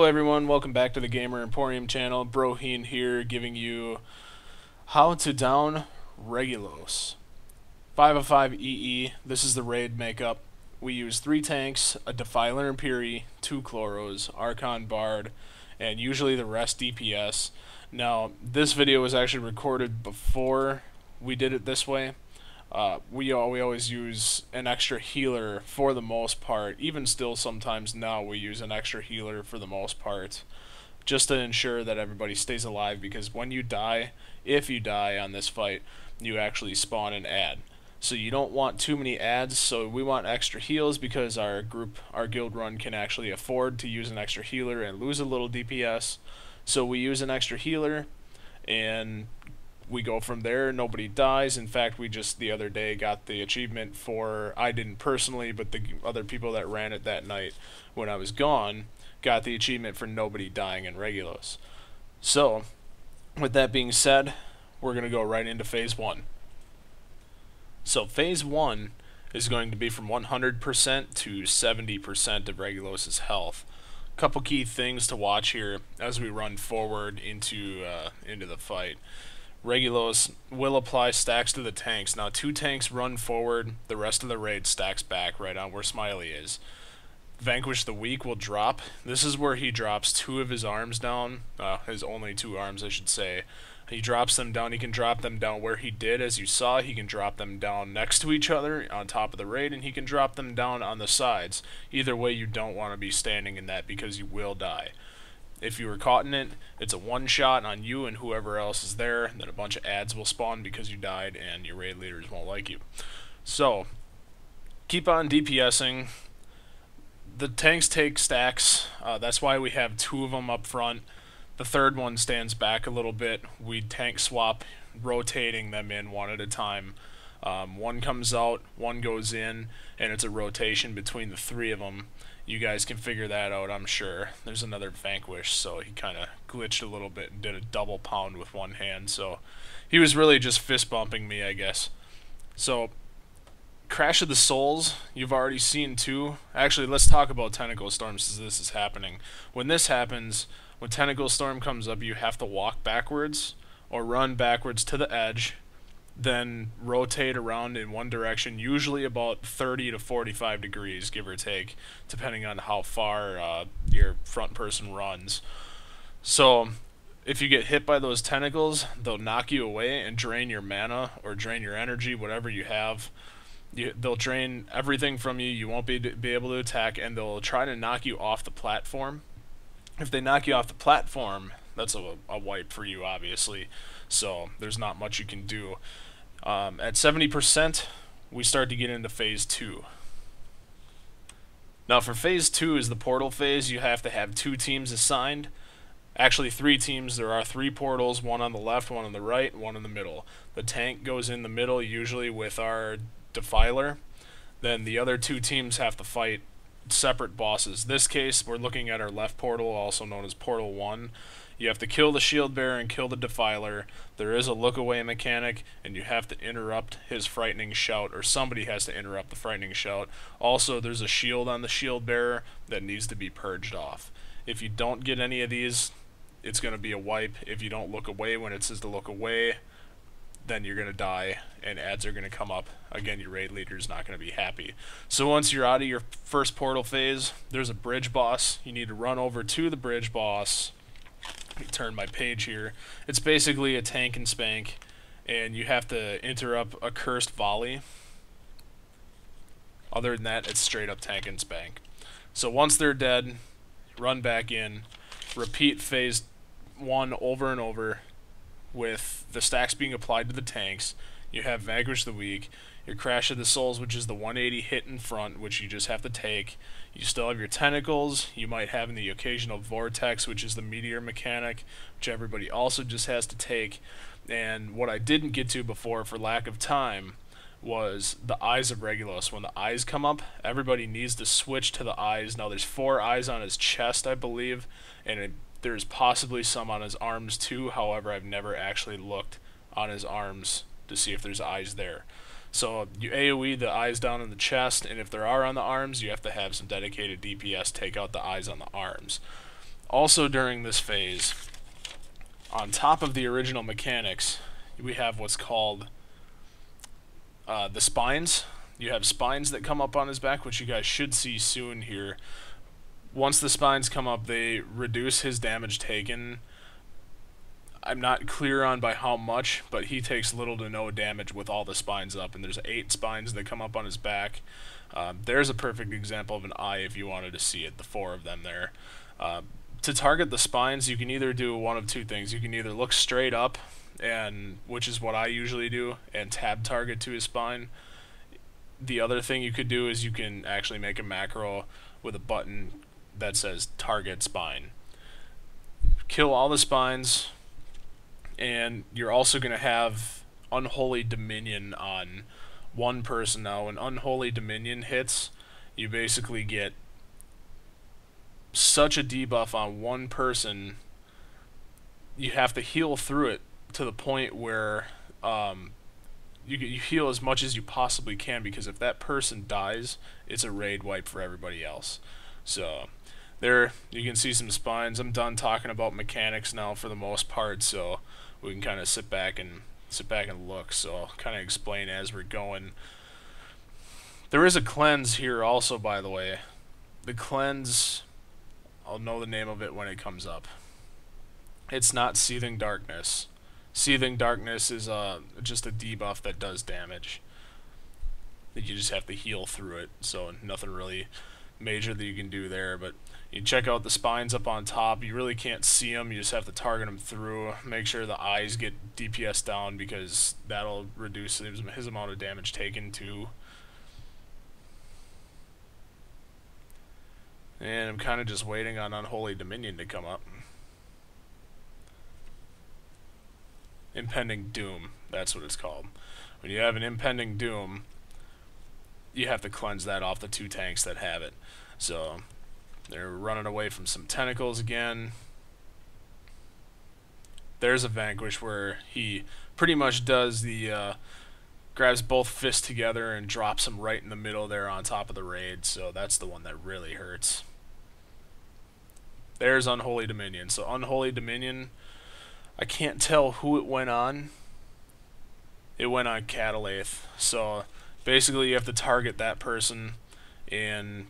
everyone, welcome back to the Gamer Emporium channel. Broheen here, giving you how to down Regulos. 505 EE, this is the raid makeup. We use 3 tanks, a Defiler and Piri, 2 Chloros, Archon Bard, and usually the rest DPS. Now, this video was actually recorded before we did it this way. We always use an extra healer for the most part. Even still, sometimes now we use an extra healer for the most part, just to ensure that everybody stays alive, because when you die, if you die on this fight, you actually spawn an ad. So you don't want too many ads, so we want extra heals because our guild run can actually afford to use an extra healer and lose a little DPS. So we use an extra healer and we go from there. Nobody dies. In fact, we just the other day got the achievement for, I didn't personally, but the other people that ran it that night when I was gone got the achievement for nobody dying in Regulos. So with that being said, we're going to go right into phase 1. So phase 1 is going to be from 100% to 70% of Regulos' health. Couple key things to watch here as we run forward into the fight. Regulos will apply stacks to the tanks. Now 2 tanks run forward, the rest of the raid stacks back right on where Smiley is. Vanquish the Weak will drop. This is where he drops 2 of his arms down, his only 2 arms I should say. He drops them down. He can drop them down where he did, as you saw. He can drop them down next to each other on top of the raid, and he can drop them down on the sides. Either way, you don't want to be standing in that because you will die. If you were caught in it, it's a one-shot on you and whoever else is there, and then a bunch of ads will spawn because you died, and your raid leaders won't like you. So, keep on DPSing. The tanks take stacks. That's why we have 2 of them up front. The third one stands back a little bit. We tank swap, rotating them in one at a time. One comes out, one goes in, and it's a rotation between the 3 of them. You guys can figure that out, I'm sure. There's another Vanquish, so he kind of glitched a little bit and did a double pound with one hand. So he was really just fist bumping me, I guess. So Crash of the Souls, you've already seen 2. Actually, let's talk about Tentacle Storm since this is happening. When this happens, when Tentacle Storm comes up, you have to walk backwards or run backwards to the edge, then rotate around in one direction, usually about 30 to 45 degrees, give or take, depending on how far your front person runs. So if you get hit by those tentacles, they'll knock you away and drain your mana or drain your energy, whatever you have. They'll drain everything from you. You won't be able to attack, and they'll try to knock you off the platform. If they knock you off the platform, that's a wipe for you, obviously. So there's not much you can do. At 70%, we start to get into phase 2. Now for phase 2 is the portal phase. You have to have 2 teams assigned. Actually 3 teams. There are 3 portals, one on the left, one on the right, one in the middle. The tank goes in the middle, usually with our Defiler. Then the other 2 teams have to fight separate bosses. This case, we're looking at our left portal, also known as Portal 1. You have to kill the shield bearer and kill the Defiler. There is a look away mechanic, and you have to interrupt his frightening shout, or somebody has to interrupt the frightening shout. Also, there's a shield on the shield bearer that needs to be purged off. If you don't get any of these, it's going to be a wipe. If you don't look away when it says to look away, then you're going to die, and ads are going to come up. Again, your raid leader is not going to be happy. So once you're out of your first portal phase, there's a bridge boss. You need to run over to the bridge boss. Let me turn my page here. It's basically a tank and spank, and you have to interrupt a cursed volley. Other than that, it's straight up tank and spank. So once they're dead, run back in, repeat phase 1 over and over with the stacks being applied to the tanks. You have Vanquish the Weak, your Crash of the Souls, which is the 180 hit in front, which you just have to take. You still have your tentacles. You might have in the occasional Vortex, which is the meteor mechanic, which everybody also just has to take. And what I didn't get to before for lack of time was the eyes of Regulos. When the eyes come up, everybody needs to switch to the eyes. Now there's 4 eyes on his chest, I believe, and there's possibly some on his arms too. However, I've never actually looked on his arms to see if there's eyes there. So you AoE the eyes down in the chest, and if there are on the arms, you have to have some dedicated DPS take out the eyes on the arms. Also during this phase, on top of the original mechanics, we have what's called the spines. You have spines that come up on his back, which you guys should see soon here. Once the spines come up, they reduce his damage taken. I'm not clear on by how much, but he takes little to no damage with all the spines up, and there's 8 spines that come up on his back. There's a perfect example of an eye if you wanted to see it, the 4 of them there. To target the spines, you can either do one of 2 things. You can either look straight up, and which is what I usually do, and tab target to his spine. The other thing you could do is you can actually make a macro with a button that says target spine. Kill all the spines, and you're also going to have Unholy Dominion on one person. Now when Unholy Dominion hits, you basically get such a debuff on one person, you have to heal through it to the point where you heal as much as you possibly can, because if that person dies, it's a raid wipe for everybody else. So there you can see some spines. I'm done talking about mechanics now for the most part, so we can kind of sit back and look. So I'll kind of explain as we're going. There is a cleanse here also, by the way. The cleanse, I'll know the name of it when it comes up. It's not Seething Darkness. Seething Darkness is just a debuff that does damage. You just have to heal through it, so nothing really major that you can do there. But you check out the spines up on top. You really can't see them. You just have to target them through. Make sure the eyes get DPS down, because that'll reduce his amount of damage taken too. And I'm kind of just waiting on Unholy Dominion to come up. Impending Doom, that's what it's called. When you have an Impending Doom, you have to cleanse that off the 2 tanks that have it. So they're running away from some tentacles again. There's a Vanquish where he pretty much does the grabs both fists together and drops them right in the middle there on top of the raid. So that's the one that really hurts. There's Unholy Dominion. So Unholy Dominion, I can't tell who it went on. It went on Catalaith. So basically you have to target that person and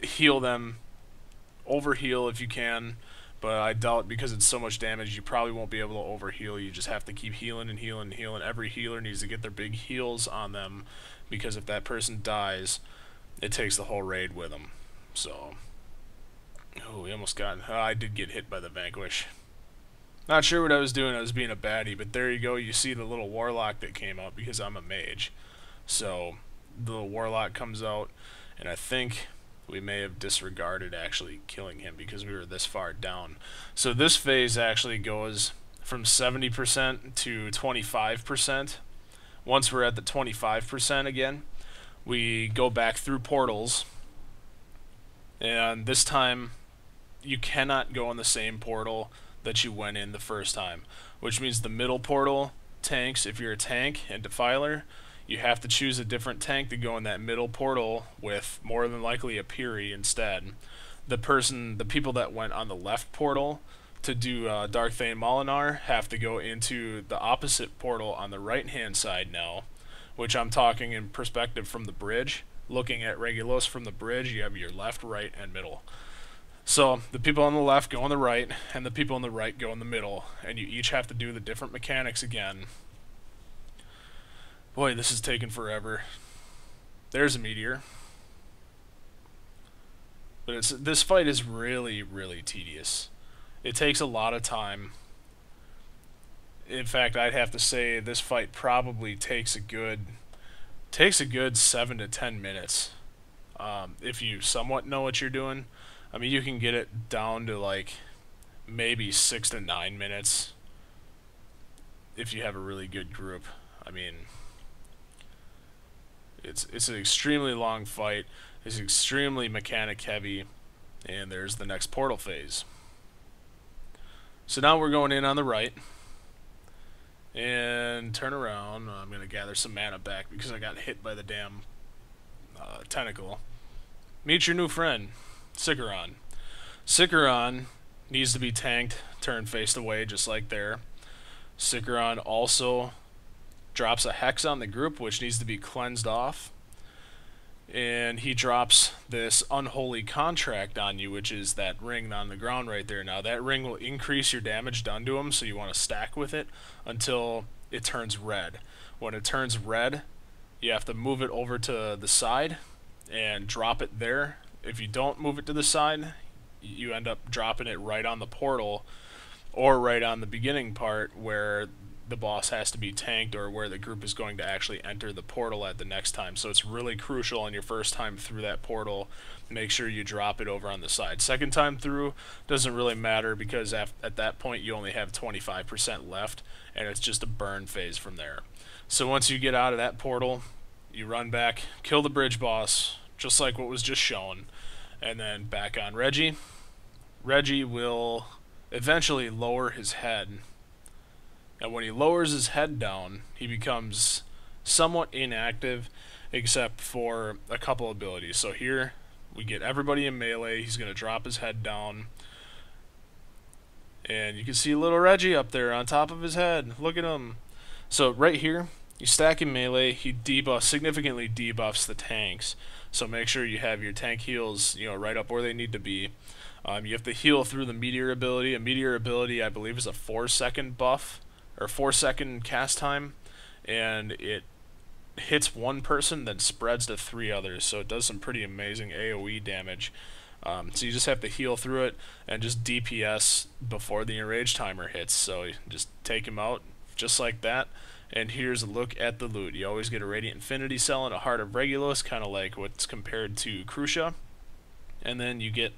heal them, overheal if you can, but I doubt, because it's so much damage, you probably won't be able to overheal. You just have to keep healing and healing and healing. Every healer needs to get their big heals on them, because if that person dies, it takes the whole raid with them. So, oh, we almost got, I did get hit by the Vanquish. Not sure what I was doing. I was being a baddie, but there you go. You see the little Warlock that came out, because I'm a mage. So the little Warlock comes out, and I think we may have disregarded actually killing him because we were this far down. So this phase actually goes from 70% to 25%. Once we're at the 25% again, we go back through portals, and this time you cannot go in the same portal that you went in the first time, which means the middle portal tanks, if you're a tank and Defiler, you have to choose a different tank to go in that middle portal with, more than likely a Piri instead. The people that went on the left portal to do Dark Thane Molinar have to go into the opposite portal on the right hand side now, which I'm talking in perspective from the bridge. Looking at Regulos from the bridge, you have your left, right, and middle. So the people on the left go on the right, and the people on the right go in the middle, and you each have to do the different mechanics again. Boy, this is taking forever. There's a meteor. But this fight is really, really tedious. It takes a lot of time. In fact, I'd have to say this fight probably takes a good 7 to 10 minutes. If you somewhat know what you're doing. I mean, you can get it down to like maybe 6 to 9 minutes if you have a really good group. I mean, it's an extremely long fight. It's extremely mechanic heavy, and there's the next portal phase. So now we're going in on the right, and turn around. I'm gonna gather some mana back because I got hit by the damn tentacle. Meet your new friend, Sikaron. Sikaron needs to be tanked, turned faced away just like there. Sickeron also drops a hex on the group, which needs to be cleansed off. And he drops this unholy contract on you, which is that ring on the ground right there. Now that ring will increase your damage done to him, so you want to stack with it until it turns red. When it turns red, you have to move it over to the side and drop it there. If you don't move it to the side, you end up dropping it right on the portal or right on the beginning part where the boss has to be tanked, or where the group is going to actually enter the portal at the next time. So it's really crucial on your first time through that portal, make sure you drop it over on the side. Second time through doesn't really matter, because at that point you only have 25% left, and it's just a burn phase from there. So once you get out of that portal, you run back, kill the bridge boss, just like what was just shown, and then back on Reggie. Reggie will eventually lower his head. And when he lowers his head down, he becomes somewhat inactive, except for a couple abilities. So here, we get everybody in melee. He's going to drop his head down. And you can see little Reggie up there on top of his head. Look at him. So right here, you stack in melee. He significantly debuffs the tanks. So make sure you have your tank heals, right up where they need to be. You have to heal through the meteor ability. A meteor ability, I believe, is a 4-second buff, or 4-second cast time, and it hits one person, then spreads to 3 others, so it does some pretty amazing AoE damage. So you just have to heal through it and just DPS before the enrage timer hits. So you just take him out just like that, and here's a look at the loot. You always get a Radiant Infinity Cell and a Heart of Regulos, kind of like what's compared to Crucia, and then you get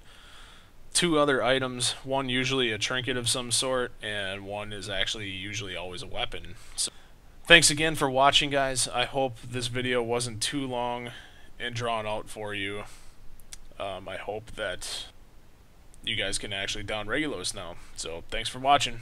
2 other items, one usually a trinket of some sort, and one is actually usually always a weapon. So, thanks again for watching, guys. I hope this video wasn't too long and drawn out for you. I hope that you guys can actually down Regulos now. So thanks for watching.